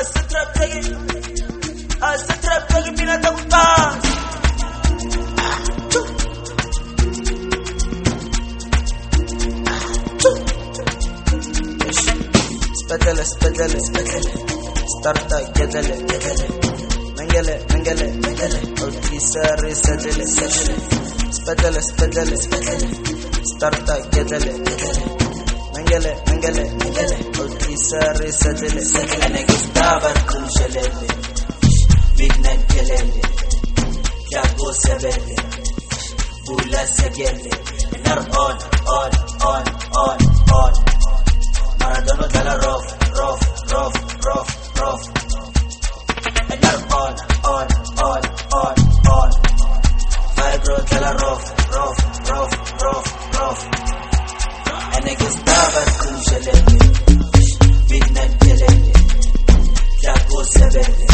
السترة بتجي بينا تقطع سبدل ستارتا جدل منجلة أوتي ساري سدل سبدل ستارتا جدل منجلة أوتي ساري سدل أنا جستابر كل شلالي بينا الجلالي جابو سبالي بولا سجلي نار on Maradona dalla rough and you're on Fibro dalla rough and I guess Baba Kushalele Big Net Jalele Jabo Sebele